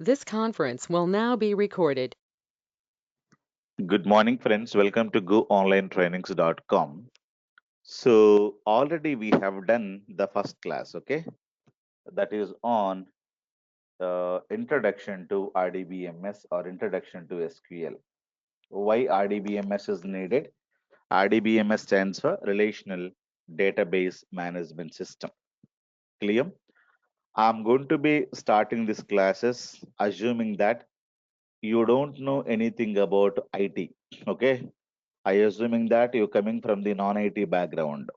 This conference will now be recorded. Good morning, friends. Welcome to goonlinetrainings.com. So, already we have done the first class, okay? That is on Introduction to RDBMS or Introduction to SQL. Why RDBMS is needed? RDBMS stands for Relational Database Management System. Clear? I'm going to be starting these classes assuming that you don't know anything about IT, okay? I assuming that you're coming from the non-IT background.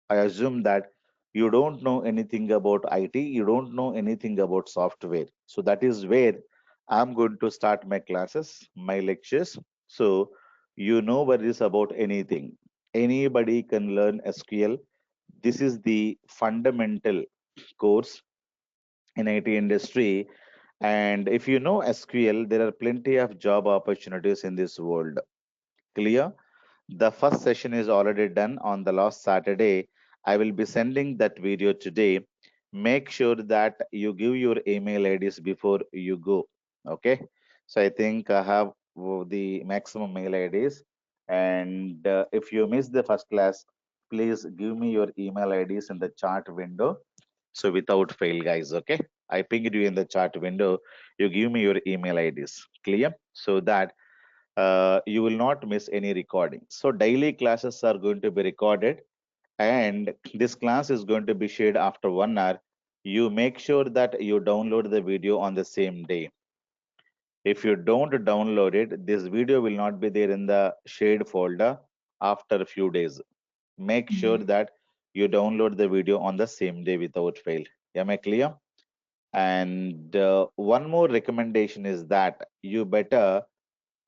I assume that you don't know anything about IT, you don't know anything about software. So that is where I'm going to start my classes, my lectures. So you know worries about anything. Anybody can learn SQL. This is the fundamental course in IT industry. And if you know SQL, there are plenty of job opportunities in this world. Clear? The first session is already done on the last Saturday. I will be sending that video today. Make sure that you give your email IDs before you go. Okay. So I think I have the maximum mail IDs. And if you miss the first class, please give me your email IDs in the chat window. So without fail, guys. Okay. I pinged you in the chat window. You give me your email IDs. Clear? So that you will not miss any recording. So daily classes are going to be recorded and this class is going to be shared after 1 hour. You make sure that you download the video on the same day. If you don't download it, this video will not be there in the shared folder after a few days. Make sure that you download the video on the same day without fail. Am I clear? And one more recommendation is that you better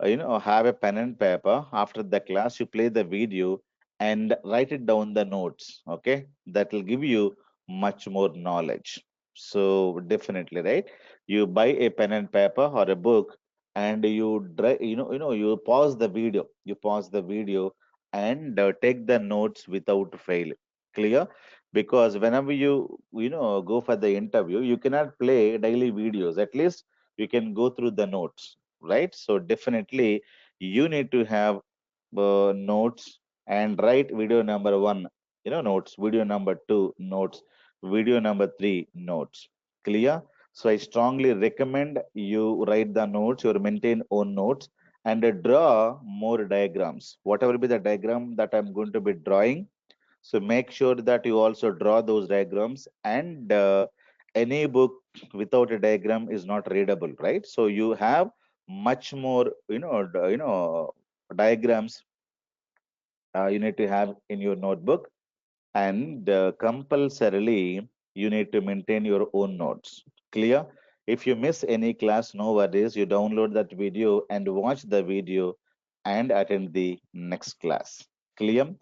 have a pen and paper. After the class you play the video and write it down the notes. Okay, that will give you much more knowledge. So definitely, right, you buy a pen and paper or a book and you pause the video, and take the notes without fail. Clear? Because whenever you go for the interview, you cannot play daily videos. At least you can go through the notes, right? So definitely you need to have notes and write video number one, notes, video number two, notes, video number three, notes. Clear? So I strongly recommend you write the notes, you maintain own notes, and draw more diagrams. Whatever be the diagram that I'm going to be drawing, so make sure that you also draw those diagrams. And any book without a diagram is not readable, right? So you have much more, diagrams you need to have in your notebook, and compulsorily you need to maintain your own notes. Clear? If you miss any class, no worries. You download that video and watch the video and attend the next class. Clear?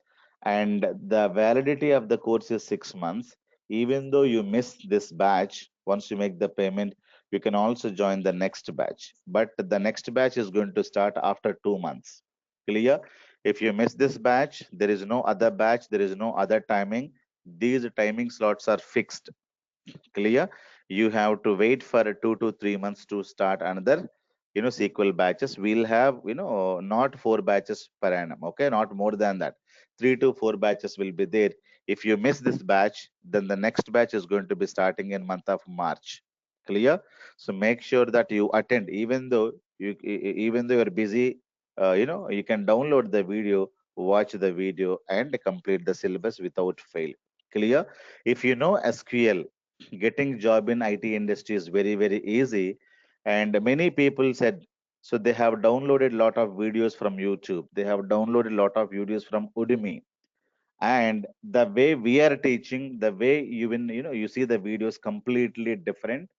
And the validity of the course is 6 months. Even though you miss this batch, once you make the payment, you can also join the next batch. But the next batch is going to start after 2 months. Clear? If you miss this batch, there is no other batch, there is no other timing. These timing slots are fixed. Clear? You have to wait for 2 to 3 months to start another, SQL batches. We'll have, not 4 batches per annum. Okay, not more than that. 3 to 4 batches will be there. If you miss this batch, then the next batch is going to be starting in month of March. Clear? So make sure that you attend, even though you're busy, you can download the video, watch the video, and complete the syllabus without fail. Clear? If you know SQL, getting job in IT industry is very, very easy. And many people said, so they have downloaded a lot of videos from YouTube. They have downloaded a lot of videos from Udemy. And the way we are teaching, the way you see the videos completely different,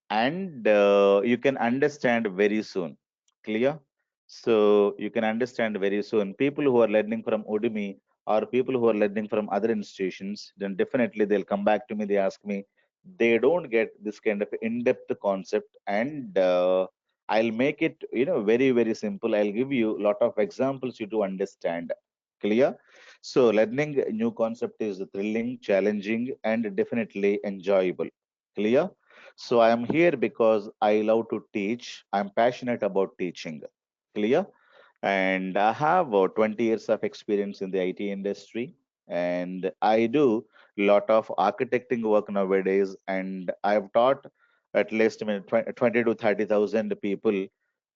and you can understand very soon. Clear? So you can understand very soon. People who are learning from Udemy or people who are learning from other institutions, then definitely they'll come back to me. They ask me, they don't get this kind of in-depth concept, and I'll make it very, very simple. I'll give you a lot of examples you to understand. Clear? So learning a new concept is thrilling, challenging, and definitely enjoyable. Clear? So I am here because I love to teach. I'm passionate about teaching. Clear? And I have 20 years of experience in the IT industry, and I do a lot of architecting work nowadays, and I've taught at least 20 to 30,000 people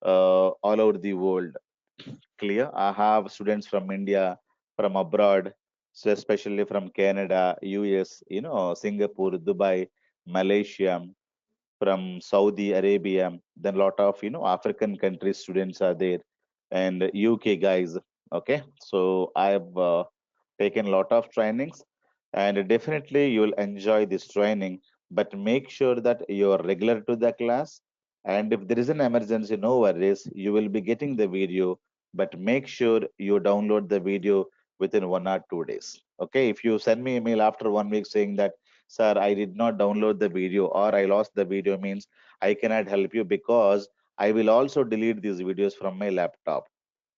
all over the world. Clear? I have students from India, from abroad, so especially from Canada, US, Singapore, Dubai, Malaysia, from Saudi Arabia. Then a lot of African countries students are there, and UK guys. Okay, so I've taken a lot of trainings, and definitely you'll enjoy this training. But make sure that you're regular to the class, and if there is an emergency, no worries, you will be getting the video. But make sure you download the video within 1 or 2 days. Okay, if you send me email after 1 week saying that, sir, I did not download the video or I lost the video, means I cannot help you, because I will also delete these videos from my laptop.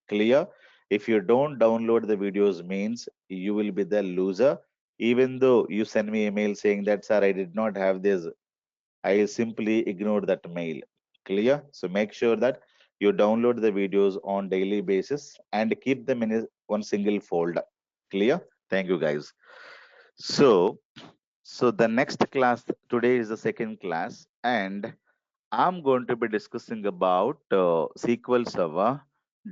Clear? If you don't download the videos, means you will be the loser. Even though you send me email saying that, sir, I did not have this, I will simply ignore that mail. Clear? So make sure that you download the videos on daily basis and keep them in one single folder. Clear? Thank you, guys. So, so the next class today is the second class, and I'm going to be discussing about SQL Server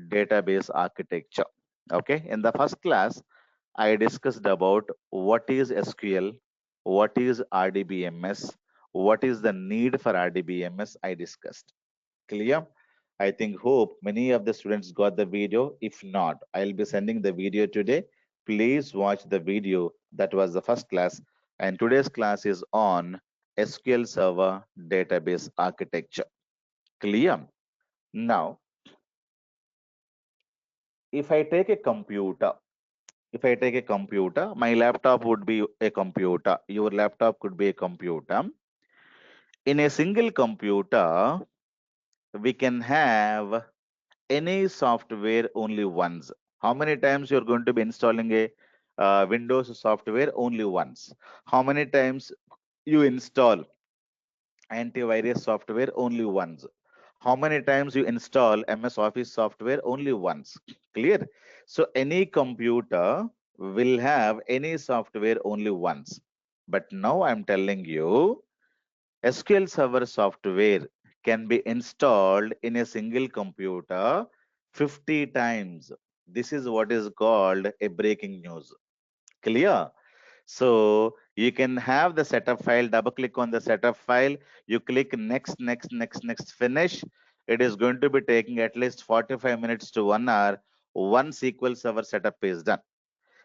database architecture. Okay, in the first class, I discussed about what is SQL, what is RDBMS, what is the need for RDBMS. I discussed. Clear? I think hope many of the students got the video. If not, I'll be sending the video today. Please watch the video. That was the first class. And today's class is on SQL Server database architecture. Clear? Now, if I take a computer, my laptop would be a computer. Your laptop could be a computer. In a single computer, we can have any software only once. How many times you're going to be installing a Windows software? Only once. How many times you install antivirus software? Only once. How many times you install MS Office software? Only once. Clear? So any computer will have any software only once. But now I'm telling you, SQL Server software can be installed in a single computer 50 times. This is what is called a breaking news. Clear? So you can have the setup file, double click on the setup file, you click next, next, next, next, finish. It is going to be taking at least 45 minutes to 1 hour. One SQL Server setup is done.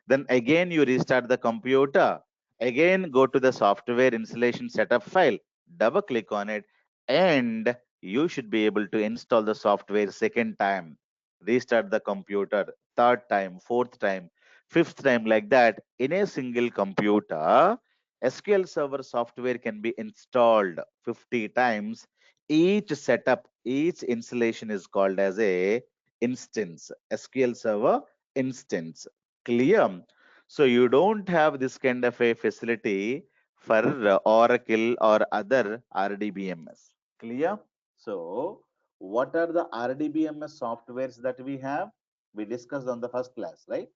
Then again you restart the computer. Again go to the software installation setup file, double click on it, and you should be able to install the software second time. Restart the computer third time, fourth time, fifth time, like that. In a single computer, SQL Server software can be installed 50 times. Each setup, each installation is called as a instance, SQL Server instance. Clear? So you don't have this kind of a facility for Oracle or other RDBMS. Clear? So what are the RDBMS softwares that we have? We discussed on the first class, right?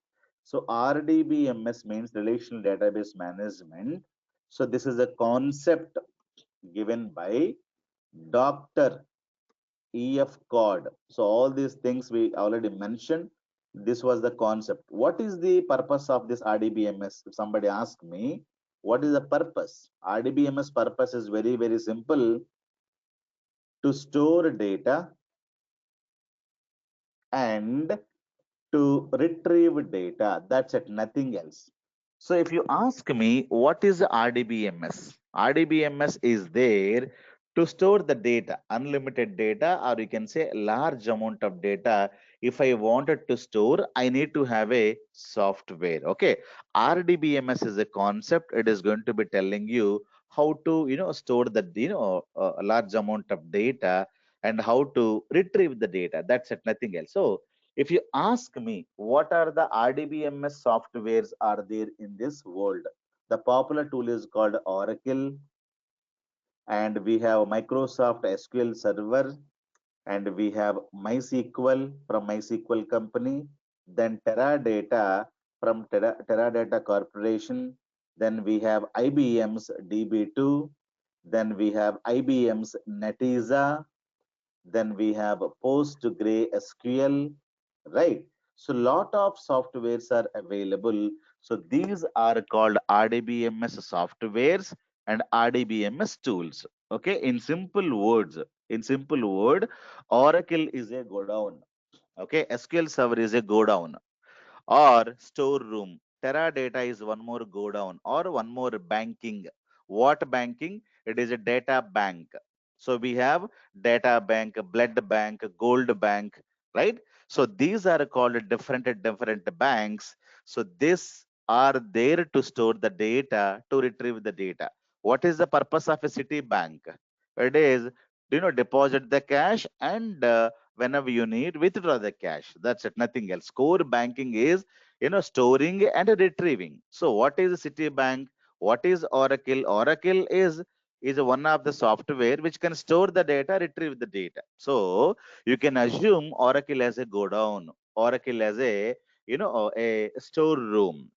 So RDBMS means Relational Database Management. So this is a concept given by Dr. EF code. So all these things we already mentioned. This was the concept. What is the purpose of this RDBMS? If somebody asks me, what is the purpose? RDBMS purpose is very, very simple: to store data and to retrieve data. That's it, nothing else. So if you ask me what is RDBMS, RDBMS is there to store the data, unlimited data, or you can say large amount of data. If I wanted to store, I need to have a software. Okay, RDBMS is a concept. It is going to be telling you how to store the a large amount of data and how to retrieve the data. That's it, nothing else. So if you ask me what are the RDBMS softwares are there in this world, the popular tool is called Oracle, and we have Microsoft SQL Server, and we have MySQL from MySQL company, then Teradata from Teradata Corporation, then we have IBM's DB2, then we have IBM's Netezza, then we have PostgreSQL, right? So lot of softwares are available. So these are called RDBMS softwares and RDBMS tools. Okay, in simple word, Oracle is a go down. Okay, SQL Server is a go down or storeroom. Teradata is one more go down or one more banking. What banking? It is a data bank. So we have data bank, blood bank, gold bank, right? So these are called different banks. So these are there to store the data, to retrieve the data. What is the purpose of a city bank? It is, deposit the cash and whenever you need, withdraw the cash. That's it, nothing else. Core banking is, storing and retrieving. So what is Citibank? What is Oracle? Oracle is one of the software which can store the data, retrieve the data. So you can assume Oracle as a go down, Oracle as a storeroom,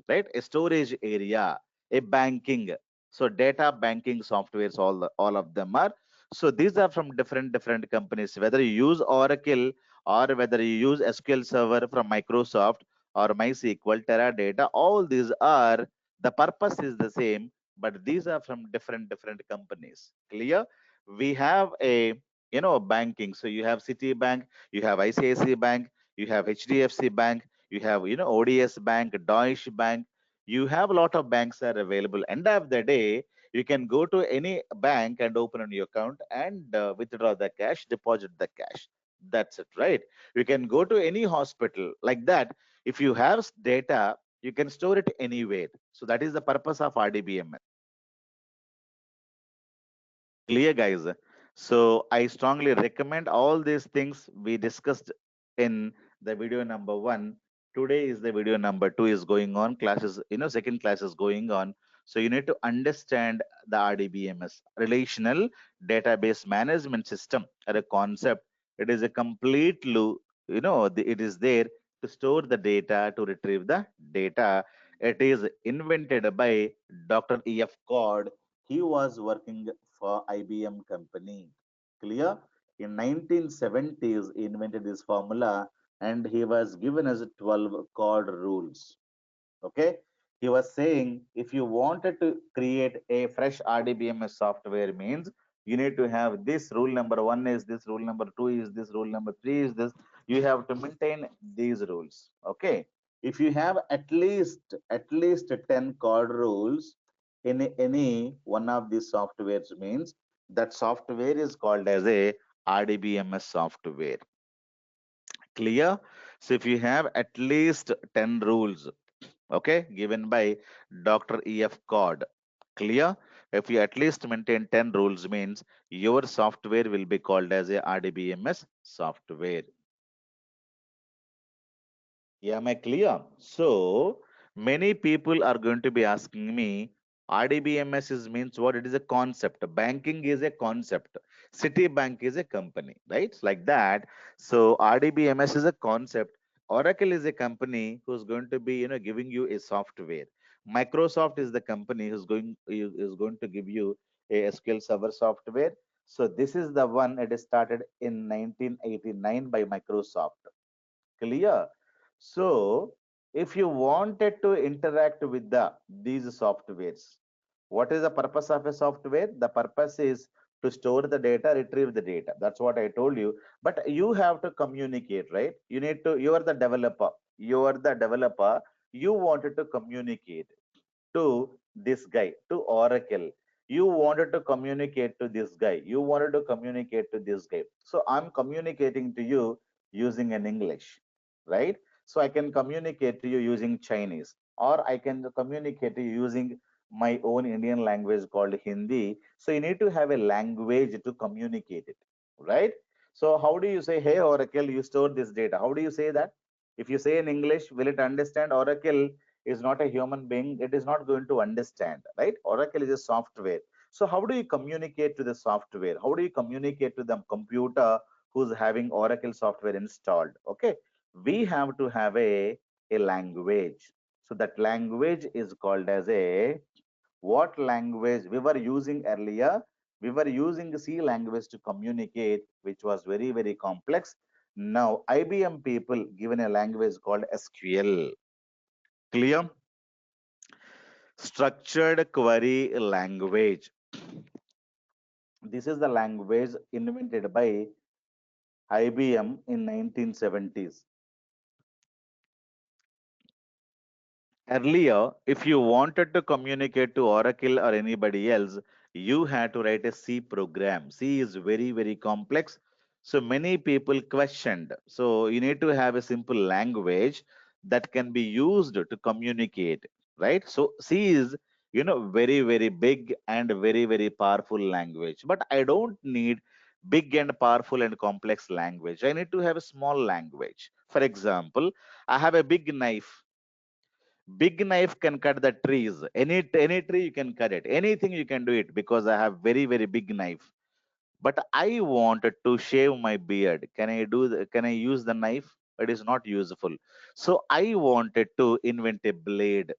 right? A storage area, a banking. So data banking softwares, all of them are. So these are from different companies. Whether you use Oracle or whether you use SQL Server from Microsoft or MySQL, Teradata, all these are, the purpose is the same, but these are from different companies. Clear? We have a banking. So you have Citibank, you have ICICI Bank, you have HDFC Bank, you have ODS Bank, Deutsche Bank. You have a lot of banks are available. End of the day, you can go to any bank and open a new account and withdraw the cash, deposit the cash. That's it, right? You can go to any hospital like that. If you have data, you can store it anywhere. So that is the purpose of RDBMS. Clear, guys? So I strongly recommend all these things we discussed in the video number 1. Today is the video number 2 is going on. Classes, second class is going on. So you need to understand the RDBMS, Relational Database Management System, as a concept. It is a completely, it is there to store the data, to retrieve the data. It is invented by Dr. E.F. Cord. He was working for IBM company. Clear? In 1970s, he invented this formula and he was given as 12 chord rules. Okay? He was saying if you wanted to create a fresh RDBMS software means you need to have this rule number 1 is this, rule number 2 is this, rule number 3 is this. You have to maintain these rules. Okay? If you have at least 10 chord rules in any one of these softwares means that software is called as a RDBMS software. Clear? So if you have at least 10 rules, okay, given by Dr. E.F. Cord, clear? If you at least maintain 10 rules means your software will be called as a RDBMS software. Yeah, am I clear? So many people are going to be asking me, RDBMS is means what? It is a concept. Banking is a concept. Citibank is a company, right? It's like that. So RDBMS is a concept. Oracle is a company who's going to be, giving you a software. Microsoft is the company who's going to give you a SQL Server software. So this is the one. It is started in 1989 by Microsoft. Clear? So if you wanted to interact with these softwares, what is the purpose of a software? The purpose is to store the data, retrieve the data. That's what I told you. But you have to communicate, right? You are the developer. You are the developer. You wanted to communicate to this guy, to Oracle. You wanted to communicate to this guy. You wanted to communicate to this guy. So I'm communicating to you using an English, right? So I can communicate to you using Chinese, or I can communicate to you using my own Indian language called Hindi. So you need to have a language to communicate it, right? So how do you say, hey Oracle, you store this data? How do you say that? If you say in English, will it understand? Oracle is not a human being. It is not going to understand, right? Oracle is a software. So how do you communicate to the software? How do you communicate to the computer who's having Oracle software installed? Okay, we have to have a language. So that language is called as a what language we were using earlier? We were using C language to communicate, which was very, very complex. Now, IBM people given a language called SQL. Clear? Structured query language. This is the language invented by IBM in 1970s. Earlier, if you wanted to communicate to Oracle or anybody else, you had to write a C program. C is very, very complex. So many people questioned. So you need to have a simple language that can be used to communicate, right? So C is, very, very big and very, very powerful language. But I don't need big and powerful and complex language. I need to have a small language. For example, I have a big knife. Big knife can cut the trees. Any tree you can cut it. Anything you can do it because I have very, very big knife. But I wanted to shave my beard. Can I use the knife? It is not useful. So I wanted to invent a blade.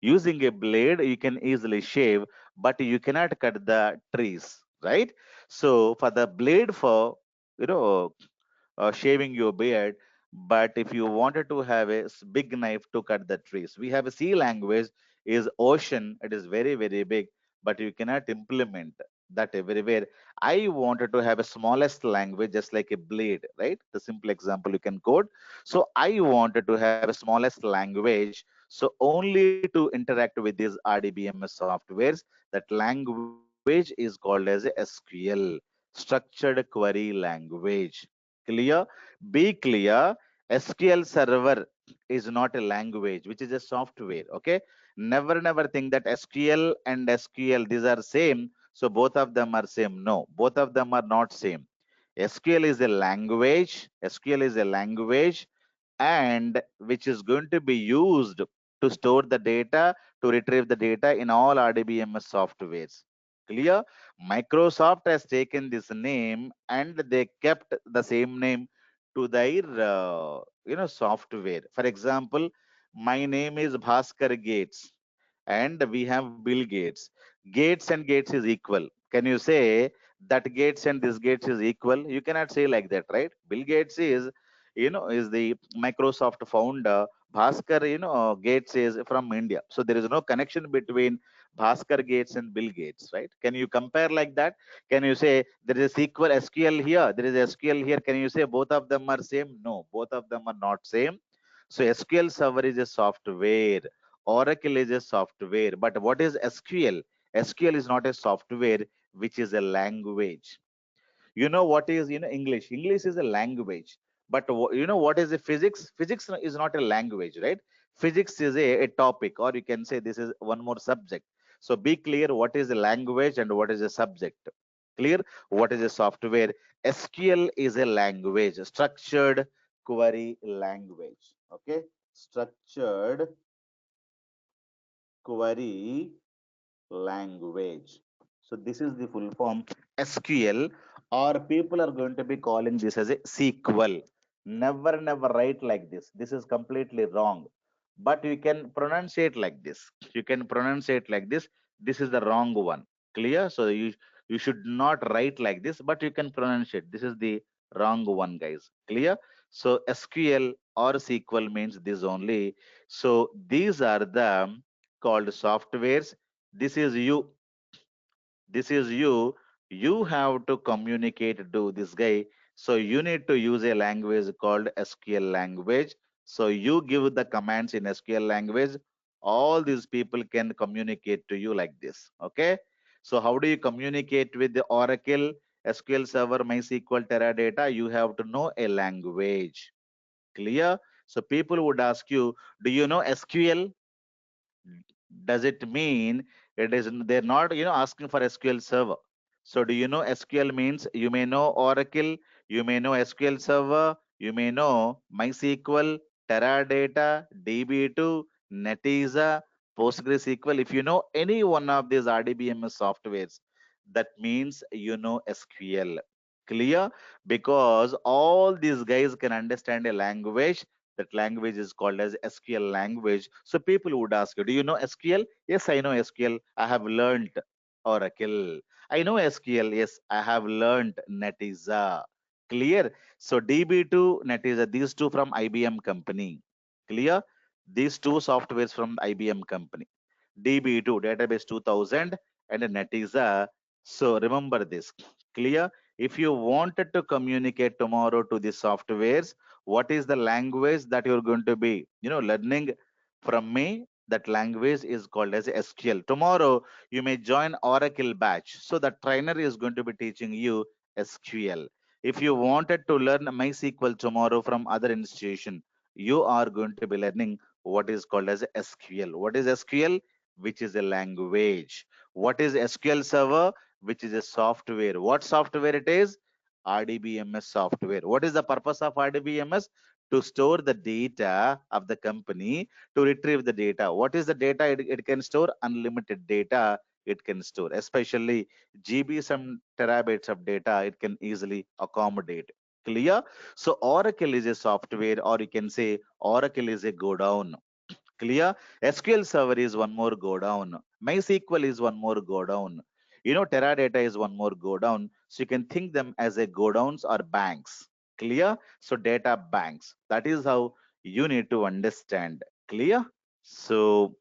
Using a blade, you can easily shave, but you cannot cut the trees, right? So for the blade for you know shaving your beard. But if you wanted to have a big knife to cut the trees, we have a C language is ocean. It is very, very big, but you cannot implement that everywhere. I wanted to have a smallest language, just like a blade, right? The simple example you can code. So I wanted to have a smallest language. So only to interact with these RDBMS softwares, that language is called as SQL, structured query language. Clear? Be clear. SQL server is not a language, which is a software. Okay. Never think that SQL and SQL, these are same. So both of them are same. No, both of them are not same. SQL is a language. SQL is a language and which is going to be used to store the data, to retrieve the data in all RDBMS softwares. Clear? Microsoft has taken this name and they kept the same name to their software. For example, my name is Bhaskar Gates and we have Bill Gates. Gates and Gates is equal. Can you say that Gates and this Gates is equal? You cannot say like that, right? Bill Gates is the Microsoft founder. Bhaskar, Gates is from India. So there is no connection between Bhaskar Gates and Bill Gates, right? Can you compare like that? Can you say there is a SQL SQL here, there is SQL here? Can you say both of them are same? No, both of them are not same. So SQL Server is a software. Oracle is a software. But what is SQL? SQL is not a software, which is a language. You know what is English? English is a language. But you know what is a physics? Physics is not a language, right? Physics is a topic, or you can say this is one more subject. So be clear what is a language and what is a subject. Clear? What is a software? SQL is a language, structured query language. Okay, structured query language. So this is the full form SQL, or people are going to be calling this as a SQL. Never write like this. This is completely wrong. But you can pronounce it like this. You can pronounce it like this. This is the wrong one. Clear? So you should not write like this, but you can pronounce it. This is the wrong one, guys. Clear? So SQL or SQL means this only. So these are the called softwares. This is you. This is you. You have to communicate to this guy. So you need to use a language called SQL language. So you give the commands in SQL language. All these people can communicate to you like this. Okay. So how do you communicate with the Oracle, SQL Server, MySQL, Teradata? You have to know a language. Clear? So people would ask you, do you know SQL? Does it mean it is they're not asking for SQL server? So do you know SQL means? You may know Oracle, you may know SQL server, you may know MySQL, Teradata, DB2, Netezza, PostgreSQL, if you know any one of these RDBMS softwares, that means you know SQL. Clear? Because all these guys can understand a language. That language is called as SQL language. So people would ask you, do you know SQL? Yes, I know SQL. I have learned Oracle. I know SQL. Yes, I have learned Netezza. Clear? So DB2, Netezza, these two from IBM company. Clear? These two softwares from IBM company. DB2, Database 2000, and Netezza. So remember this. Clear? If you wanted to communicate tomorrow to the softwares, what is the language that you're going to be, learning from me? That language is called as SQL. Tomorrow, you may join Oracle batch. So the trainer is going to be teaching you SQL. If you wanted to learn MySQL tomorrow from other institution, you are going to be learning what is called as SQL. What is SQL? Which is a language. What is SQL Server? Which is a software. What software it is? RDBMS software. What is the purpose of RDBMS? To store the data of the company, to retrieve the data. What is the data? It can store unlimited data. It can store, especially GB, some terabytes of data, it can easily accommodate. Clear? So Oracle is a software, or you can say Oracle is a go down. Clear? SQL Server is one more go down. MySQL is one more go down. Teradata is one more go down. So you can think them as a go downs or banks. Clear? So data banks. That is how you need to understand. Clear? So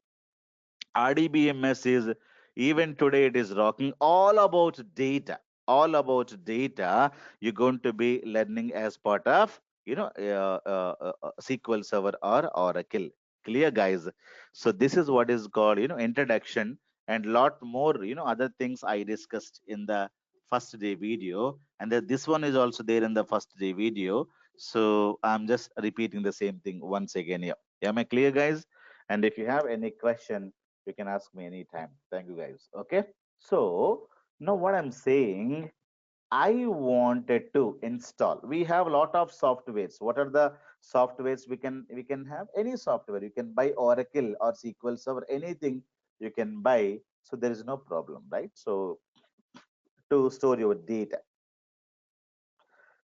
RDBMS is, even today it is rocking all about data. All about data. You're going to be learning as part of SQL Server or Oracle. Clear, guys? So this is what is called introduction, and lot more other things I discussed in the first day video, and this one is also there in the first day video. So I'm just repeating the same thing once again here. Am I clear, guys? And if you have any question, you can ask me anytime. Thank you, guys. Okay. So now what I'm saying, I wanted to install. We have a lot of softwares. What are the softwares we can have? Any software. You can buy Oracle or SQL Server, anything you can buy. So there is no problem, right? So to store your data.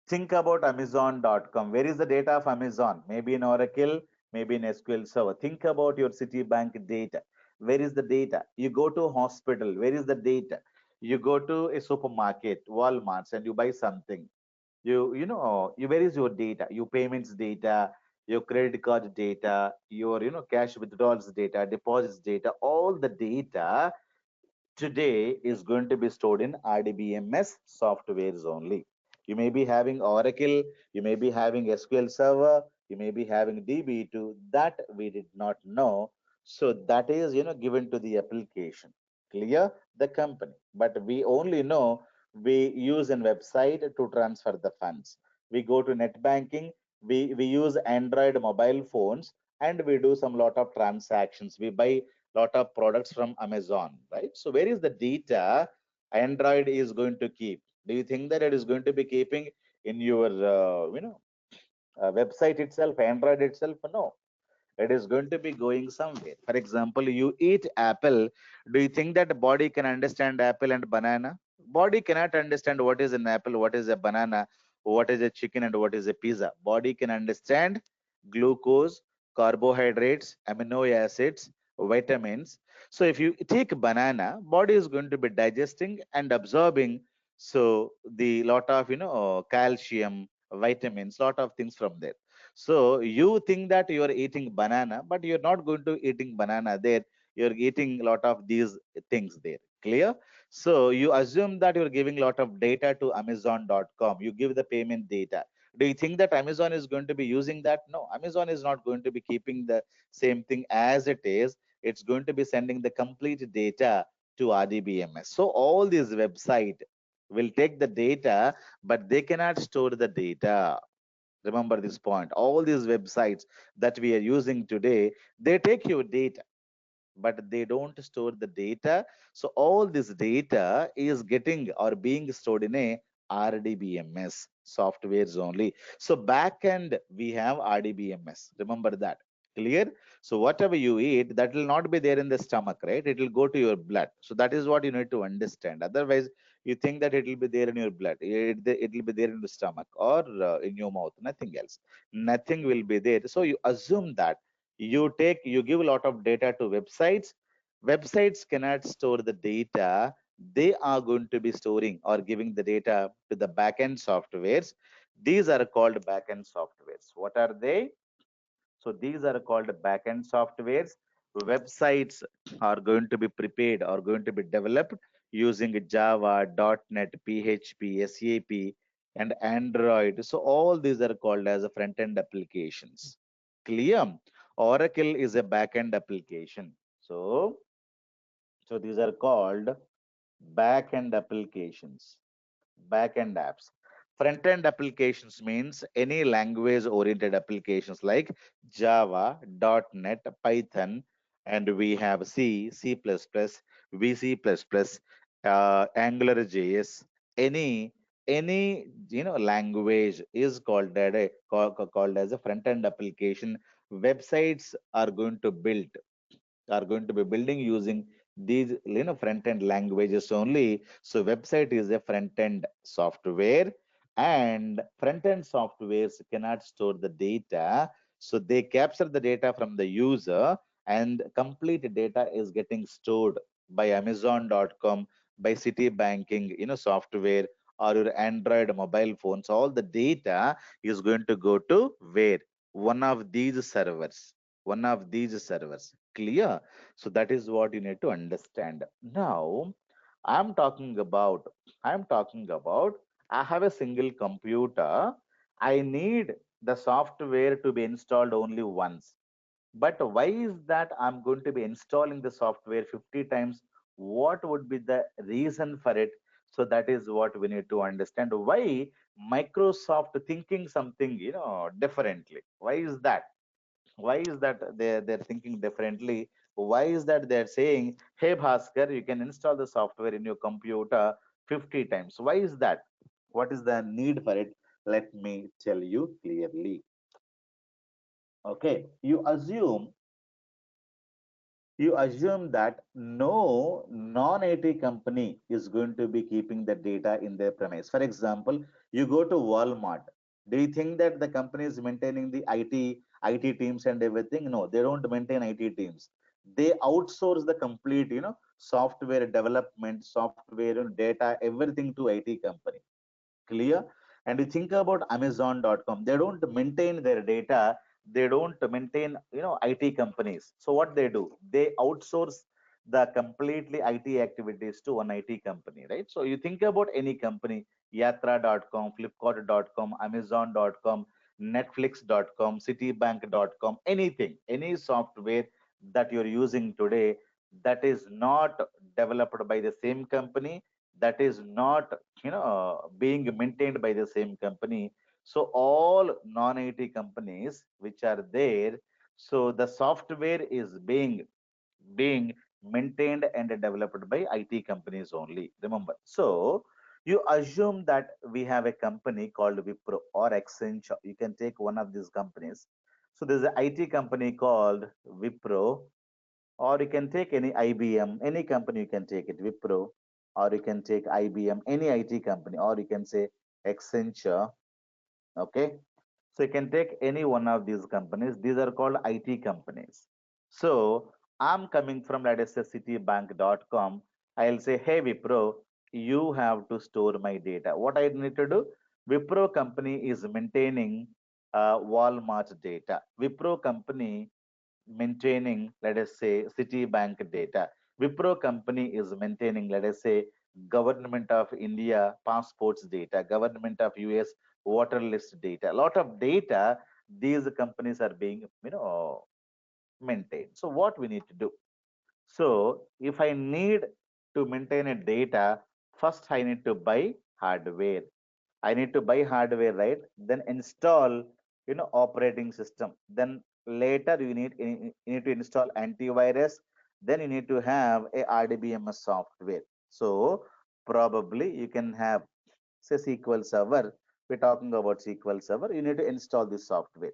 Think about Amazon.com. Where is the data of Amazon? Maybe in Oracle, maybe in SQL Server. Think about your Citibank data. Where is the data? You go to a hospital. Where is the data? You go to a supermarket, Walmart, and you buy something. Where is your data? Your payments data, your credit card data, your cash withdrawals data, deposits data, all the data today is going to be stored in RDBMS softwares only. You may be having Oracle, you may be having SQL Server, you may be having DB2, that we did not know. So that is, given to the application. Clear? The company. But we only know we use a website to transfer the funds. We go to net banking, we use Android mobile phones, and we do some lot of transactions. We buy lot of products from Amazon, right? So where is the data Android is going to keep? Do you think that it is going to be keeping in your, website itself, Android itself? No, it is going to be going somewhere. For example, you eat apple. Do you think that body can understand apple and banana? Body cannot understand what is an apple, what is a banana, what is a chicken, and what is a pizza. Body can understand glucose, carbohydrates, amino acids, vitamins. So if you take banana, body is going to be digesting and absorbing, so the lot of calcium, vitamins, lot of things from there. So you think that you are eating banana, but you're not going to eating banana there. You're eating a lot of these things there. Clear? So you assume that you're giving a lot of data to Amazon.com. You give the payment data. Do you think that Amazon is going to be using that? No, Amazon is not going to be keeping the same thing as it is. It's going to be sending the complete data to RDBMS. So all these website will take the data, but they cannot store the data. Remember this point. All these websites that we are using today, they take your data, but they don't store the data. So all this data is getting or being stored in a RDBMS softwares only. So backend we have RDBMS. Remember that. Clear? So whatever you eat, that will not be there in the stomach, right? It will go to your blood. So that is what you need to understand. Otherwise, you think that it will be there in your blood. It will be there in the stomach or in your mouth. Nothing else. Nothing will be there. So you assume that you give a lot of data to websites. Websites cannot store the data. They are going to be storing or giving the data to the backend softwares. These are called backend softwares. What are they? So these are called backend softwares. Websites are going to be prepared or going to be developed using Java, .NET, PHP, SAP, and Android. So all these are called as a front-end applications. Clear? Oracle is a backend application. So these are called backend applications, backend apps. Front-end applications means any language-oriented applications like Java, .NET, Python, and we have C, C++, VC++, AngularJS. Any language is called as a front-end application. Websites are going to be building using these front end languages only. So website is a front end software, and front end softwares cannot store the data, so they capture the data from the user, and complete data is getting stored by amazon.com, by citibanking software, or your android mobile phones. All the data is going to go to where? One of these servers. Clear? So that is what you need to understand. Now, I'm talking about, I'm talking about, I have a single computer. I need the software to be installed only once. But why is that I'm going to be installing the software 50 times? What would be the reason for it? So that is what we need to understand. Why Microsoft thinking something, differently? Why is that? Why is that they're thinking differently? Why is that they're saying, hey Bhaskar, you can install the software in your computer 50 times? Why is that? What is the need for it? Let me tell you clearly. Okay, you assume that no non-IT company is going to be keeping the data in their premise. For example, you go to Walmart. Do you think that the company is maintaining the IT teams and everything? No, they don't maintain IT teams. They outsource the complete, software development, software, data, everything to IT company. Clear? And you think about amazon.com, they don't maintain their data, they don't maintain IT companies. So what they do, they outsource the completely IT activities to an IT company, right? So you think about any company, yatra.com, flipkart.com, amazon.com, netflix.com, citibank.com, anything, any software that you're using today, that is not developed by the same company, that is not being maintained by the same company. So all non-IT companies which are there, so the software is being maintained and developed by IT companies only, remember. So you assume that we have a company called Wipro or Accenture. You can take one of these companies. So there's an IT company called Wipro, or you can take any IBM, any company you can take it, Wipro, or you can take IBM, any IT company, or you can say Accenture. Okay, so you can take any one of these companies. These are called IT companies. So I'm coming from, let us say, citibank.com. I'll say, hey Wipro, you have to store my data. What I need to do? Wipro company is maintaining Walmart data. Wipro company maintaining, let us say, Citibank data. Wipro company is maintaining, let us say, government of India passports data, government of US water list data. A lot of data these companies are being, maintained. So what we need to do? So if I need to maintain a data, first I need to buy hardware. I need to buy hardware, right? Then install, operating system. Then later you need to install antivirus. Then you need to have a RDBMS software. So probably you can have, say, SQL Server. We're talking about SQL Server. You need to install this software.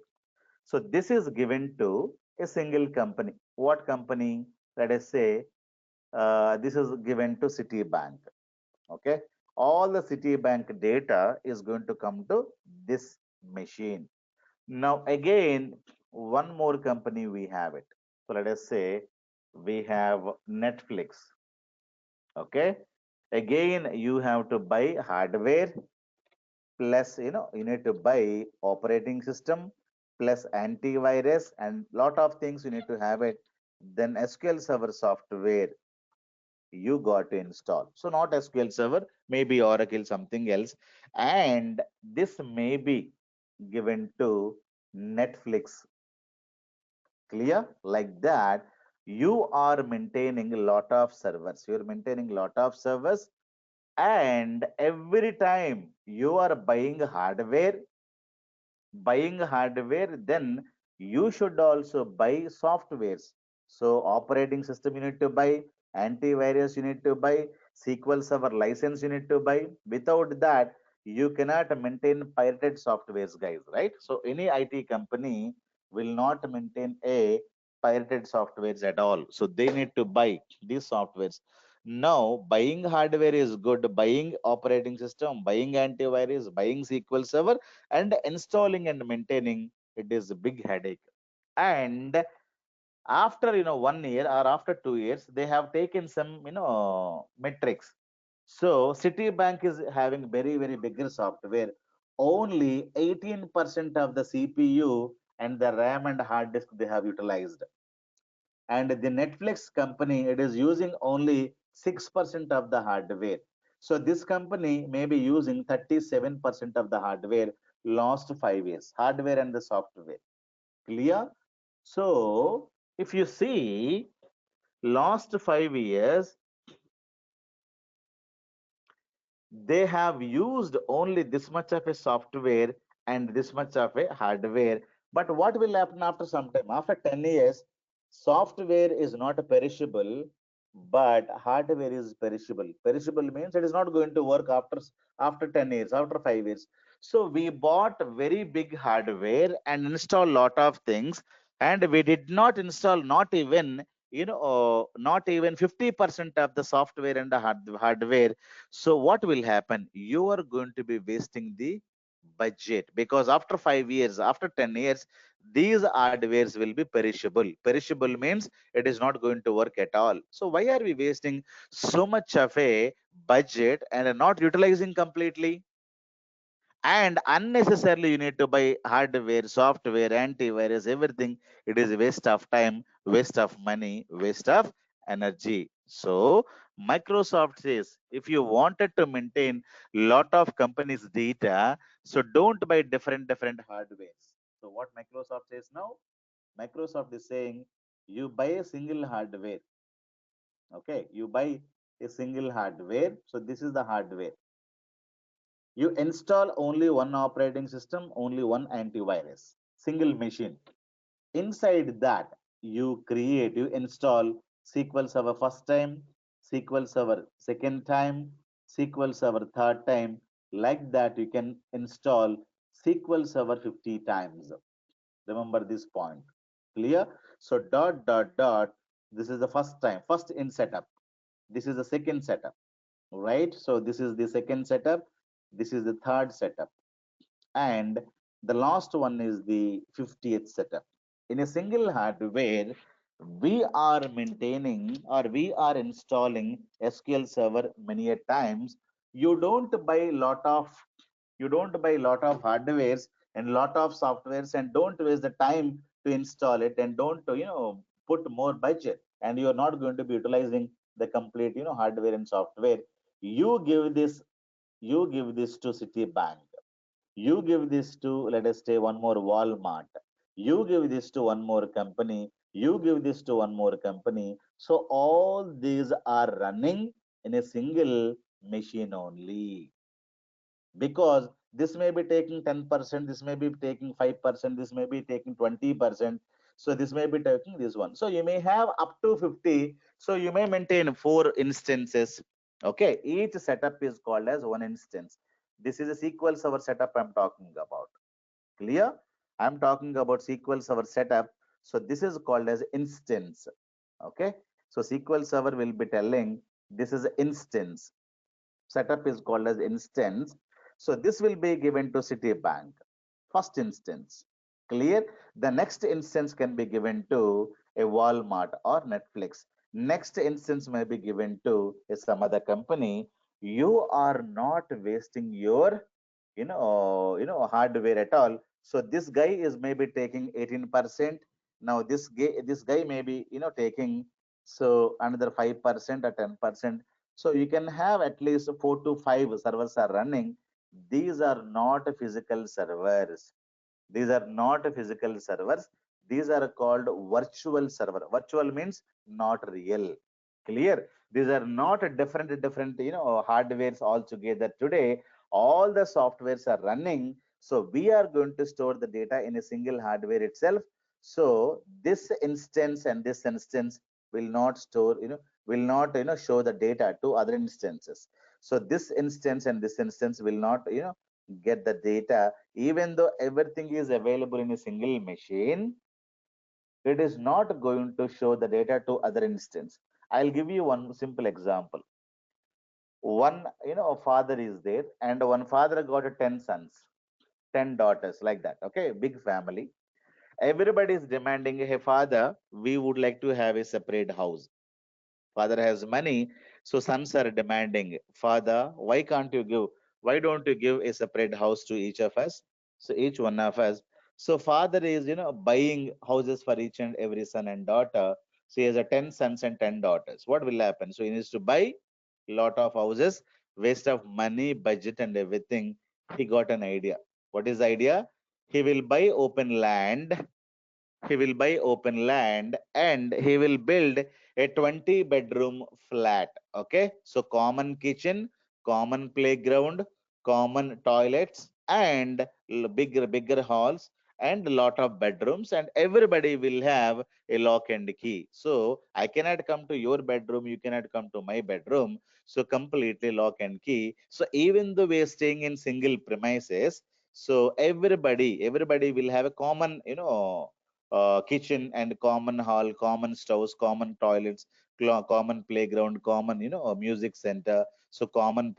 So this is given to A single company. What company? Let us say this is given to Citibank. Okay. All the Citibank data is going to come to this machine. Now, again, one more company we have it. So let us say we have Netflix. Okay. Again, you have to buy hardware plus, you need to buy operating system plus antivirus and lot of things you need to have it. Then SQL Server software you got to install. So not SQL Server, maybe Oracle, something else. And this may be given to Netflix. Clear? Like that, you are maintaining a lot of servers. You're maintaining a lot of servers, and every time you are buying hardware, then you should also buy softwares. So operating system you need to buy, antivirus you need to buy, SQL Server license you need to buy. Without that, you cannot maintain pirated softwares, guys, right? So any IT company will not maintain a pirated softwares at all. So they need to buy these softwares. Now, buying hardware is good, buying operating system, buying antivirus, buying SQL Server, and installing and maintaining it is a big headache. And after 1 year or after 2 years, they have taken some metrics. So Citibank is having very bigger software. Only 18% of the CPU and the RAM and hard disk they have utilized, and the Netflix company it is using only 6% of the hardware. So this company may be using 37% of the hardware last 5 years, hardware and the software. Clear? So if you see last 5 years, they have used only this much of a software and this much of a hardware. But what will happen after some time? After 10 years, software is not perishable, but hardware is perishable. Perishable means it is not going to work after 10 years, after 5 years. So we bought very big hardware and install lot of things, and we did not install not even 50% of the software and the hardware. So what will happen? You are going to be wasting the budget, because after 5 years, after 10 years, these hardwares will be perishable. Perishable means it is not going to work at all. So why are we wasting so much of a budget and not utilizing completely? And unnecessarily you need to buy hardware, software, antivirus, everything. It is a waste of time, waste of money, waste of energy. So Microsoft says if you wanted to maintain lot of companies data, so don't buy different hardwares. So what Microsoft says now? Microsoft is saying you buy a single hardware. Okay, you buy a single hardware. So this is the hardware. You install only one operating system, only one antivirus, single machine. Inside that, you install SQL Server first time, SQL Server second time, SQL Server third time. Like that, you can install SQL Server 50 times. Remember this point. Clear? So dot dot dot. This is the first time, first in setup. This is the second setup, right? So this is the second setup. This is the third setup, and the last one is the 50th setup. In a single hardware, we are maintaining or we are installing SQL Server many a times. You don't buy lot of you don't buy lot of hardwares and lot of softwares, and don't waste the time to install it, and don't put more budget, and you are not going to be utilizing the complete hardware and software. You give this to Citibank, you give this to, let us say, one more Walmart, you give this to one more company, you give this to one more company. So all these are running in a single machine only, because this may be taking 10%, this may be taking 5%, this may be taking 20%. So this may be taking this one. So you may have up to 50. So you may maintain 4 instances. Okay, each setup is called as one instance. This is a SQL Server setup I'm talking about. Clear? I'm talking about SQL Server setup. So this is called as instance. Okay. So SQL Server will be telling this is instance. Setup is called as instance. So this will be given to Citibank. First instance. Clear? The next instance can be given to a Walmart or Netflix. Next instance may be given to some other company. You are not wasting your hardware at all. So this guy is maybe taking 18%. Now this guy may be taking so another 5% or 10%. So you can have at least 4 to 5 servers are running. These are not physical servers. These are not physical servers. These are called virtual server. Virtual means not real. Clear? These are not different hardwares altogether. Today, all the softwares are running. So we are going to store the data in a single hardware itself. So this instance and this instance will not store, will not, show the data to other instances. So this instance and this instance will not, get the data. Even though everything is available in a single machine, it is not going to show the data to other instance. I'll give you one simple example. One, father is there, and one father got 10 sons, 10 daughters, like that. Okay, big family. Everybody is demanding, hey, father, we would like to have a separate house. Father has money, so sons are demanding, father, why don't you give a separate house to each of us? So each one of us. So father is, buying houses for each and every son and daughter. So he has a 10 sons and 10 daughters. What will happen? So he needs to buy lot of houses, waste of money, budget and everything. He got an idea. What is the idea? He will buy open land. He will buy open land and he will build a 20-bedroom flat. Okay, so common kitchen, common playground, common toilets, and bigger halls, and a lot of bedrooms, and everybody will have a lock and key. So I cannot come to your bedroom, you cannot come to my bedroom. So completely lock and key. So even though we are staying in single premises, so everybody will have a common, kitchen and common hall, common stores, common toilets, common playground, common, music center. So common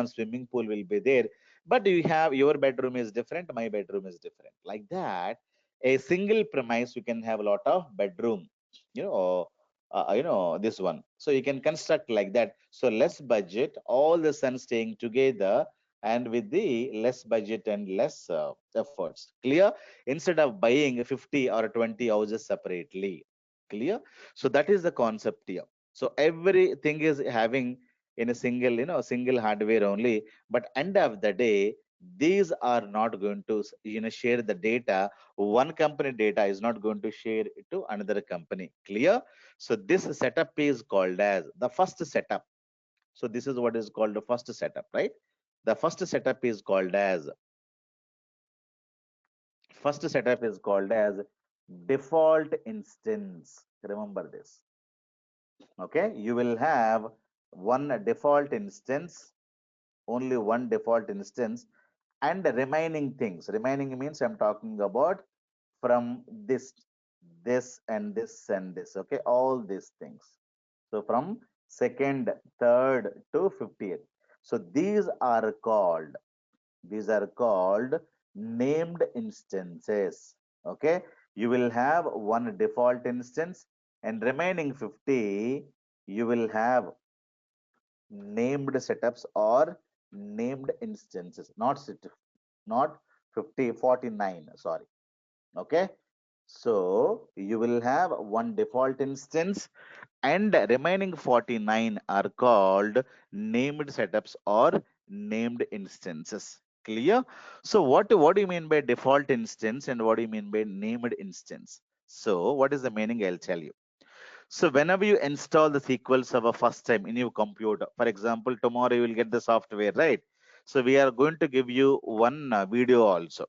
swimming pool will be there. But you have your bedroom is different, my bedroom is different. Like that, a single premise you can have a lot of bedroom. You know, this one. So you can construct like that. So less budget, all the sons staying together, and with the less budget and less efforts. Clear? Instead of buying 50 or 20 houses separately. Clear? So that is the concept here. So everything is having in a single, single hardware only. But end of the day, these are not going to, share the data. One company data is not going to share it to another company. Clear? So this setup is called as the first setup. So this is what is called the first setup, right? The first setup is called as default instance. Remember this. Okay, you will have one default instance, only one default instance, and the remaining things. Remaining means I'm talking about from this and this and this. Okay, all these things. So from second, third to 50th. So these are called named instances. Okay, you will have one default instance, and remaining 50 you will have named setups or named instances, not 50, 49, sorry. Okay, so you will have one default instance, and remaining 49 are called named setups or named instances. Clear? So what do you mean by default instance and what do you mean by named instance? So what is the meaning? I'll tell you. So whenever you install the SQL Server first time in your computer, for example, tomorrow you will get the software, right? So we are going to give you one video also.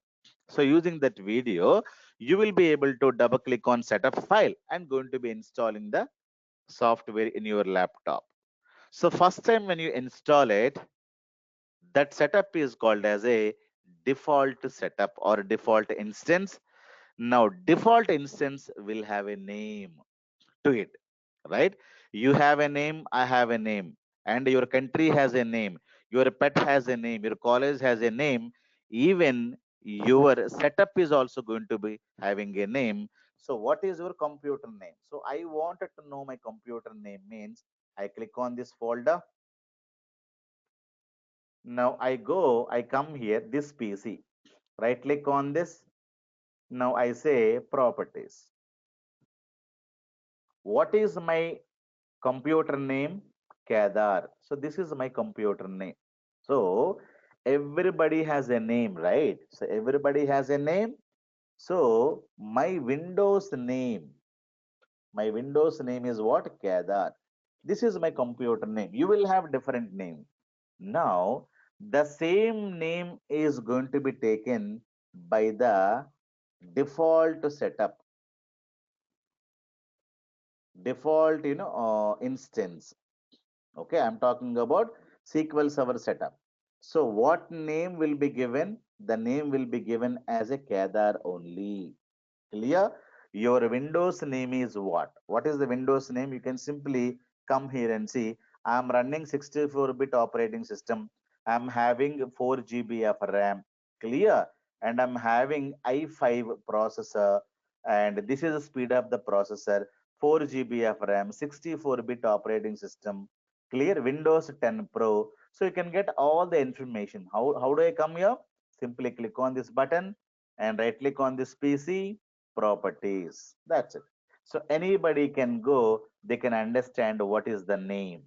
So using that video, you will be able to double click on setup file and going to be installing the software in your laptop. So first time when you install it, that setup is called as a default setup or default instance. Now, default instance will have a name to it, right? You have a name, I have a name, and your country has a name, your pet has a name, your college has a name, even your setup is also going to be having a name. So, what is your computer name? So, I wanted to know my computer name means I click on this folder. Now, I come here, this PC, right click on this. Now, I say properties. What is my computer name? Kedar. So this is my computer name. So everybody has a name, right? So everybody has a name. So my Windows name is what? Kedar. This is my computer name. You will have different name. Now the same name is going to be taken by the default setup, default, instance. Okay, I'm talking about SQL Server setup. So what name will be given? The name will be given as a Kedar only. Clear? Your Windows name is what? What is the Windows name? You can simply come here and see. I'm running 64-bit operating system. I'm having 4 GB of RAM. Clear? And I'm having i5 processor. And this is the speed of the processor. 4 GB of RAM, 64-bit operating system. Clear? Windows 10 Pro. So you can get all the information. How do I come here? Simply click on this button and right click on this PC properties. That's it. So anybody can go, they can understand what is the name.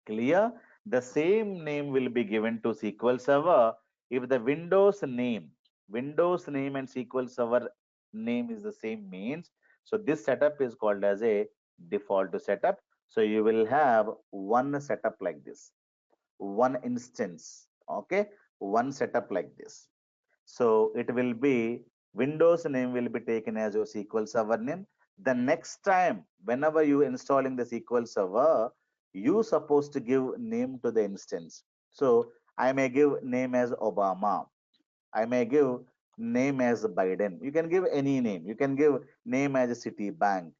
Clear? The same name will be given to SQL Server if the Windows name and SQL Server name is the same means. So this setup is called as a default setup. So you will have one setup like this, one instance, okay, one setup like this. So it will be Windows name will be taken as your SQL Server name. The next time, whenever you installing the SQL Server, you supposed to give name to the instance. So I may give name as Obama. I may give name as Biden. You can give any name. You can give name as Citibank.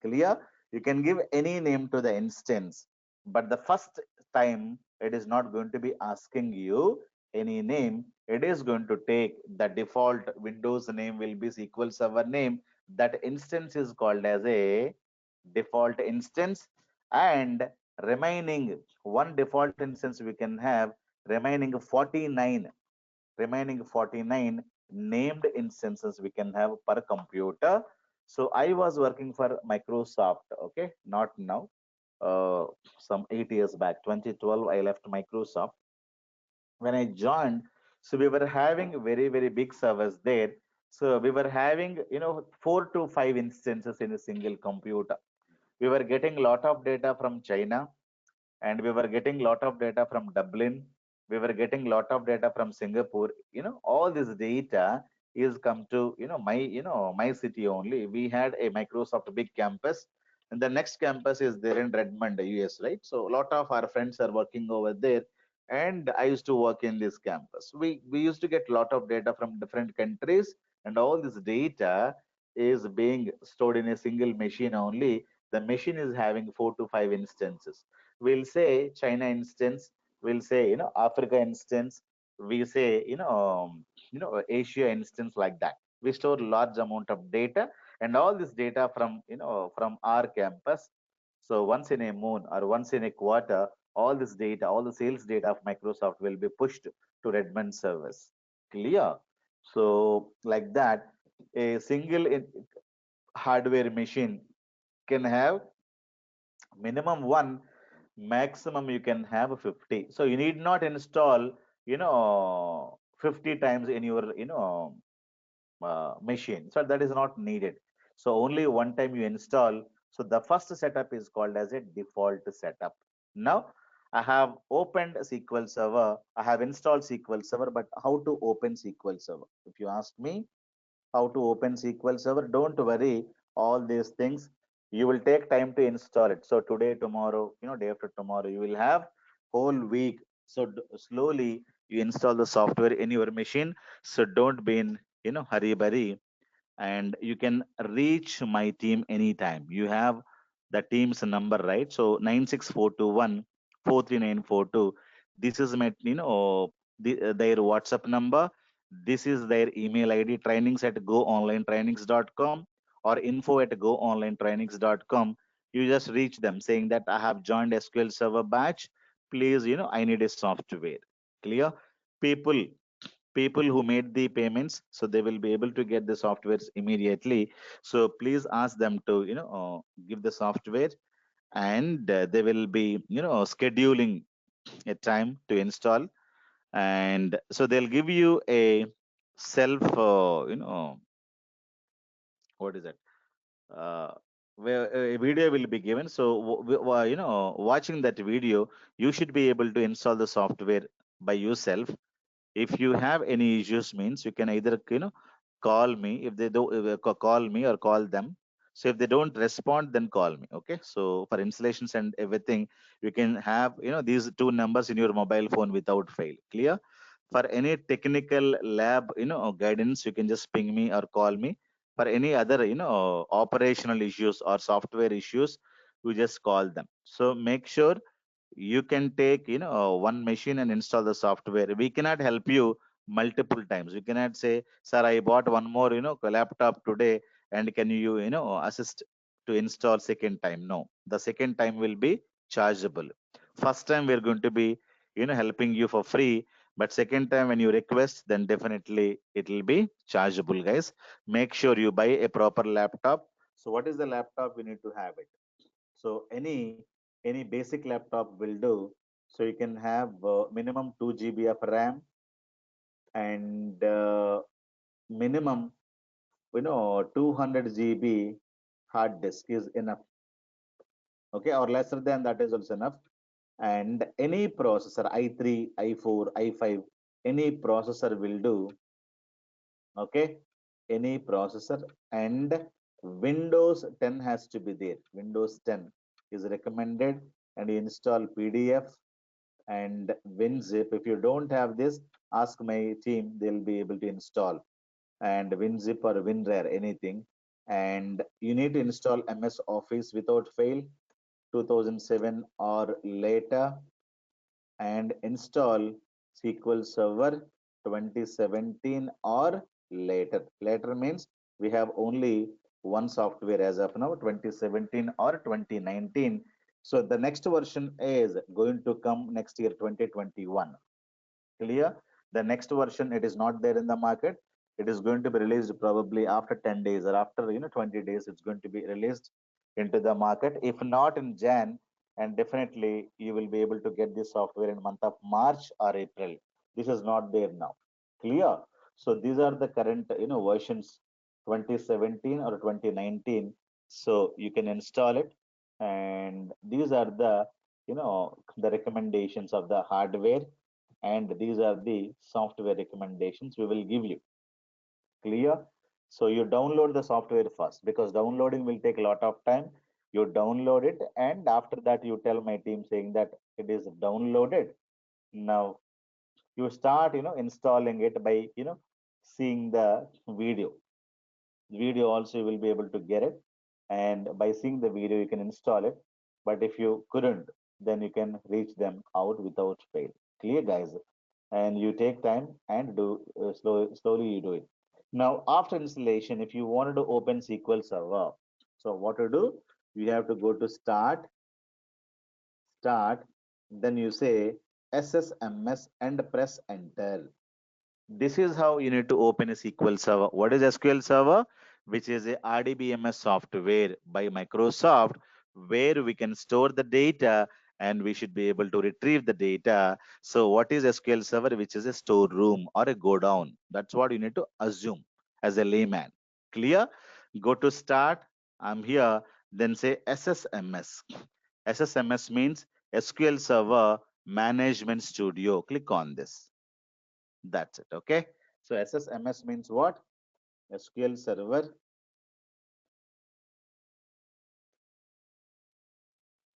Clear? You can give any name to the instance, but the first time it is not going to be asking you any name. It is going to take the default Windows name will be SQL Server name. That instance is called as a default instance, and remaining one default instance we can have, remaining 49 remaining 49 named instances we can have per computer. So I was working for Microsoft, okay, not now. Some 8 years back, 2012, I left Microsoft. When I joined, so we were having very, very big servers there. So we were having, 4 to 5 instances in a single computer. We were getting a lot of data from China, and we were getting lot of data from Dublin. We were getting lot of data from Singapore. All this data is come to my city only. We had a Microsoft big campus, and the next campus is there in Redmond, US, right? So a lot of our friends are working over there, and I used to work in this campus. We used to get lot of data from different countries, and all this data is being stored in a single machine only. The machine is having 4 to 5 instances. We'll say China instance, we'll say Africa instance, we say Asia instance, like that. We store large amount of data, and all this data from our campus. So once in a moon or once in a quarter, all this data, all the sales data of Microsoft will be pushed to Redmond servers. Clear? So like that, a single hardware machine can have minimum one, maximum you can have 50. So you need not install 50 times in your machine. So that is not needed. So only one time you install. So the first setup is called as a default setup. Now I have opened SQL Server. I have installed SQL Server, but how to open SQL Server? If you ask me, how to open SQL Server. Don't worry, all these things you will take time to install it. So today, tomorrow, day after tomorrow, you will have whole week. So slowly you install the software in your machine. So don't be in hurry burry. and you can reach my team anytime. You have the team's number, right? So 96421 43942. This is my, their WhatsApp number. This is their email ID, trainings at goonlinetrainings.com or info at goonlinetrainings.com. You just reach them saying that I have joined SQL Server batch. Please, I need a software. Clear? People people who made the payments, so they will be able to get the softwares immediately. So please ask them to give the software, and they will be scheduling a time to install. And so they'll give you a self what is it, uh, where a video will be given. So watching that video, you should be able to install the software by yourself. If you have any issues, means you can either call me. If they do call me or call them. So if they don't respond, then call me. Okay, so for installations and everything, you can have these two numbers in your mobile phone without fail. Clear? For any technical lab guidance, you can just ping me or call me. For any other operational issues or software issues, you just call them. So make sure you can take one machine and install the software. We cannot help you multiple times. We cannot say, sir, I bought one more laptop today, and can you assist to install second time? No, the second time will be chargeable. First time we're going to be helping you for free, but second time when you request, then definitely it will be chargeable, guys. Make sure you buy a proper laptop. So what is the laptop? We need to have it. So any basic laptop will do. So you can have minimum 2 GB of RAM, and minimum 200 GB hard disk is enough. Okay, or lesser than that is also enough. And any processor, i3, i4, i5, any processor will do. Okay, any processor, and Windows 10 has to be there. Windows 10 is recommended, and you install PDF and WinZip. If you don't have this, ask my team, they'll be able to install. And WinZip or WinRAR, anything. And you need to install MS Office without fail, 2007 or later, and install SQL Server 2017 or later. Later means we have only one software as of now, 2017 or 2019. So the next version is going to come next year, 2021. Clear? The next version, it is not there in the market. It is going to be released probably after 10 days or after 20 days. It's going to be released into the market. If not in Jan, and definitely you will be able to get this software in month of March or April. This is not there now. Clear? So these are the current versions, 2017 or 2019. So you can install it, and these are the the recommendations of the hardware, and these are the software recommendations we will give you. Clear? So you download the software first, because downloading will take a lot of time. You download it, and after that you tell my team saying that it is downloaded. Now you start installing it by seeing the video. Video also you will be able to get it, and by seeing the video you can install it. But if you couldn't, then you can reach them out without fail. Clear, guys? And you take time and do slowly you do it. Now after installation, if you wanted to open SQL Server, so what to do? You have to go to start, then you say SSMS and press enter. This is how you need to open a SQL Server. What is SQL Server? Which is a RDBMS software by Microsoft, where we can store the data and we should be able to retrieve the data. So what is SQL Server? Which is a storeroom or a godown. That's what you need to assume as a layman. Clear? Go to start. I'm here. Then say SSMS. SSMS means SQL Server Management Studio. Click on this. That's it. Okay. So SSMS means what? SQL Server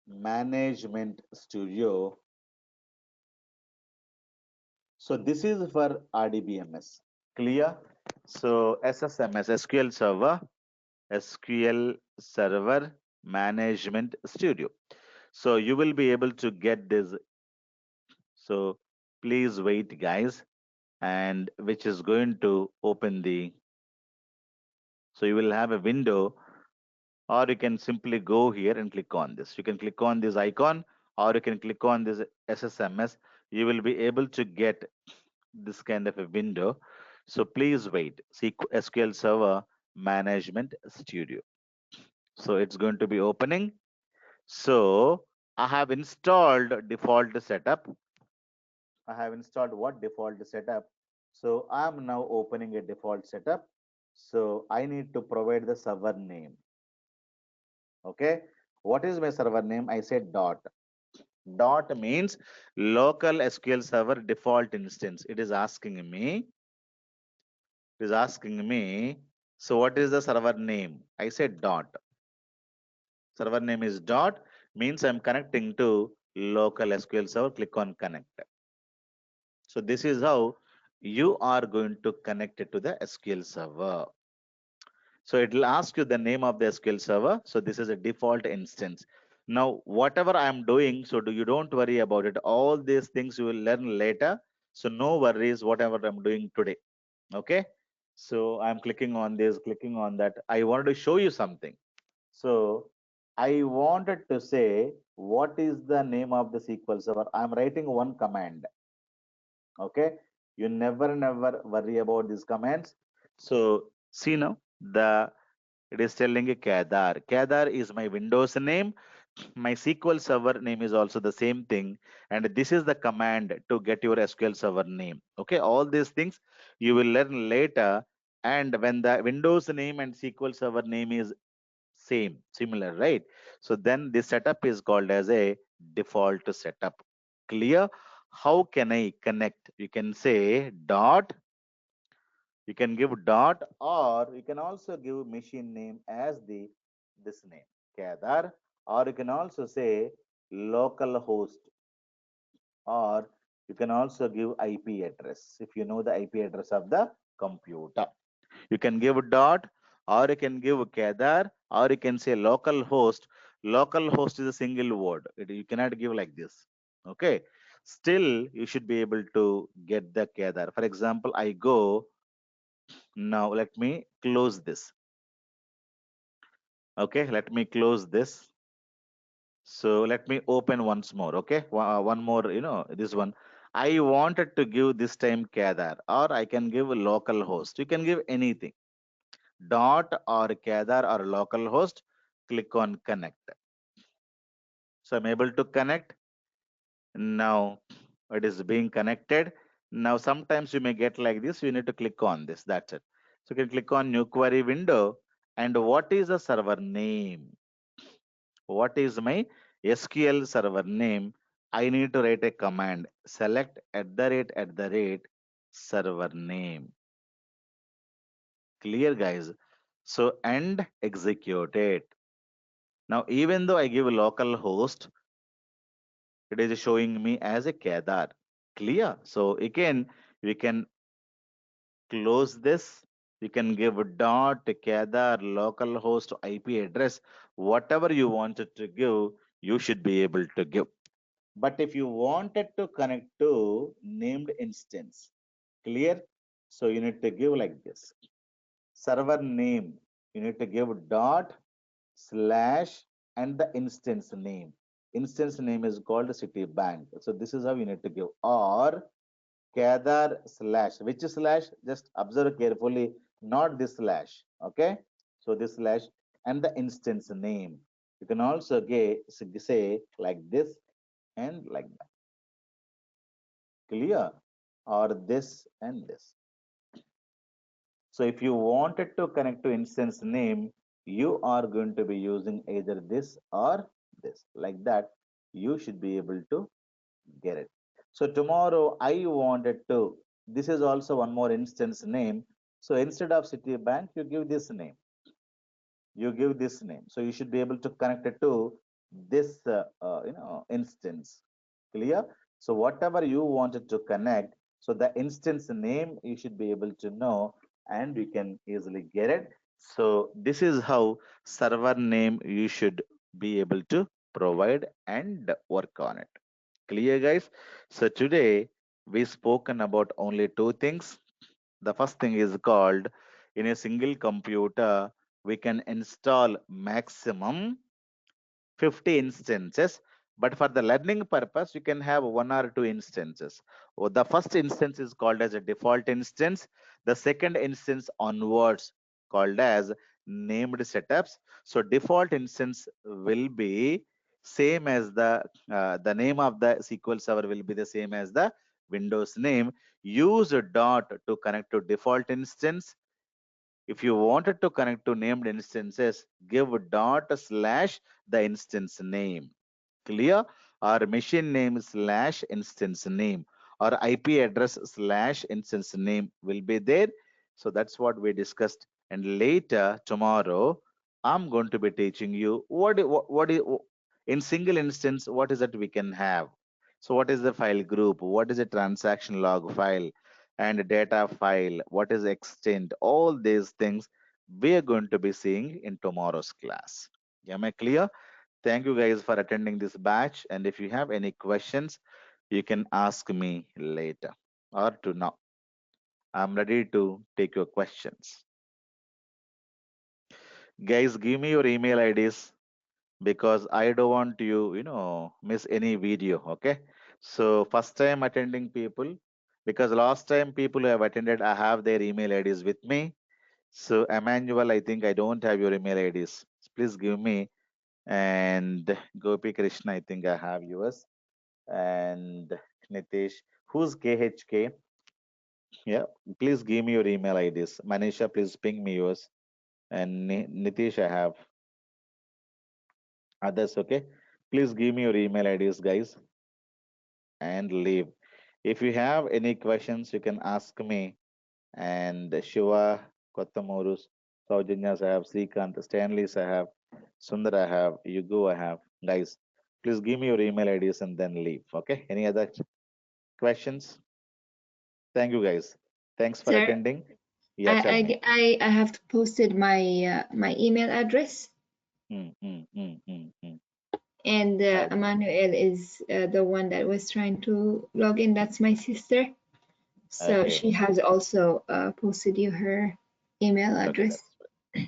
Management Studio. So this is for RDBMS. Clear? So SSMS, SQL Server Management Studio. So you will be able to get this. So please wait, guys, and which is going to open the. So you will have a window, or you can simply go here and click on this. You can click on this icon, or you can click on this SSMS. You will be able to get this kind of a window. So please wait. SQL Server Management Studio. So it's going to be opening. So I have installed default setup. I have installed what default setup. So I am now opening a default setup. So I need to provide the server name. Okay. What is my server name? I said dot. Dot means local SQL server default instance. It is asking me. It is asking me. So what is the server name? I said dot. Server name is dot means I'm connecting to local SQL server. Click on connect. So this is how you are going to connect it to the SQL server. So it will ask you the name of the SQL server. So this is a default instance. Now, whatever I'm doing, so you don't worry about it. All these things you will learn later. So no worries, whatever I'm doing today. Okay. So I'm clicking on this, clicking on that. I wanted to show you something. So I wanted to say, what is the name of the SQL server? I'm writing one command. Okay, you never worry about these commands. So see now, the it is telling a Kedar is my Windows name. My SQL server name is also the same thing, and this is the command to get your SQL server name. Okay, all these things you will learn later. And when the Windows name and SQL server name is similar, right? So then this setup is called as a default setup. Clear? How can I connect? You can say dot, you can give dot, or you can also give machine name as the this name Kedar, or you can also say local host, or you can also give IP address if you know the IP address of the computer. You can give dot, or you can give Kedar, or you can say local host. Local host is a single word. You cannot give like this. Okay. Still, you should be able to get the Kedar. For example, I go now. Let me close this. Okay. Let me close this. So let me open once more. Okay. One more. This one. I wanted to give this time Kedar, or I can give a local host. You can give anything. Dot or Kedar or localhost, click on connect. So I'm able to connect. Now it is being connected. Now sometimes you may get like this, you need to click on this. That's it. So you can click on new query window. And what is the server name? What is my SQL server name? I need to write a command. Select @ server name. Clear, guys? So and execute it. Now, even though I give a local host, it is showing me as a Kedar. Clear? So again, we can close this. You can give dot Kedar local host IP address. Whatever you wanted to give, you should be able to give. But if you wanted to connect to named instance, clear? So you need to give like this. Server name, you need to give dot slash and the instance name. Instance name is called Citibank. So this is how you need to give. Or Kedar slash. Which slash? Just observe carefully, not this slash. Okay. So this slash and the instance name. You can also say like this and like that. Clear? Or this and this. So if you wanted to connect to instance name, you are going to be using either this or this. Like that, you should be able to get it. So tomorrow I wanted to, this is also one more instance name. So instead of Citibank, you give this name. You give this name. So you should be able to connect it to this, instance. Clear? So whatever you wanted to connect, so the instance name you should be able to know. and we can easily get it. So this is how server name you should be able to provide and work on it. Clear, guys? So today we spoken about only two things. The first thing is called, in a single computer we can install maximum 50 instances, but for the learning purpose you can have one or two instances. The first instance is called as a default instance. The second instance onwards called as named setups. So default instance will be same as the name of the SQL server will be the same as the Windows name. Use a dot to connect to default instance. If you wanted to connect to named instances, give dot slash the instance name. Clear? Or machine name slash instance name, or IP address slash instance name will be there. So that's what we discussed. And later tomorrow, I'm going to be teaching you in single instance, what is it we can have. So what is the file group? What is a transaction log file? And data file, what is extent, all these things we are going to be seeing in tomorrow's class. Am I clear? Thank you guys for attending this batch, and if you have any questions you can ask me later or to now. I'm ready to take your questions. Guys, give me your email IDs because I don't want miss any video. Okay, so first time attending people, because last time people who have attended, I have their email IDs with me. So Emmanuel, I think I don't have your email IDs. Please give me. And Gopi Krishna, I think I have yours. And Nitish, who's KHK? Yeah, please give me your email IDs. Manisha, please ping me yours. And Nitish, I have others. Okay, please give me your email IDs, guys, and leave. If you have any questions, you can ask me. And Shiva, Kottamurus, Saujanyas I have, Srikanth, Stanleys I have, Sundar I have, Yugu I have. Guys, please give me your email IDs and then leave. Okay, any other questions? Thank you, guys. Thanks for Sir, attending. Yeah, tell me. I have posted my my email address, Mm, mm, mm, mm, mm. and Okay, Emmanuel is the one that was trying to log in. That's my sister. So okay, she has also posted you her email okay. address.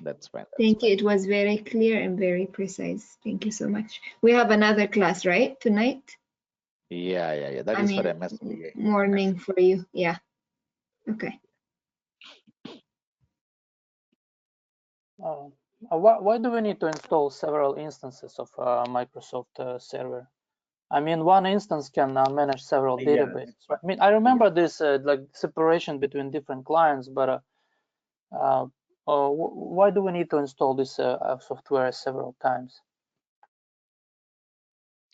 That's fine. That's Thank you. fine. It was very clear and very precise. Thank you so much. We have another class, right, tonight? Yeah. That I is for mean, MSBA. morning for you. Yeah. Okay. Why do we need to install several instances of Microsoft server? I mean, one instance can manage several Yeah, databases. I mean, I remember this like separation between different clients, but why do we need to install this software several times?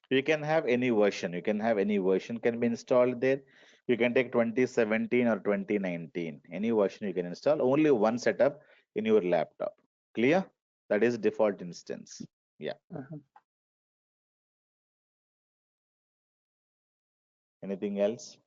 you can have any version. You can have any version can be installed there. You can take 2017 or 2019. Any version you can install. Only one setup in your laptop. Clear? That is default instance. Yeah. Mhm. Anything else?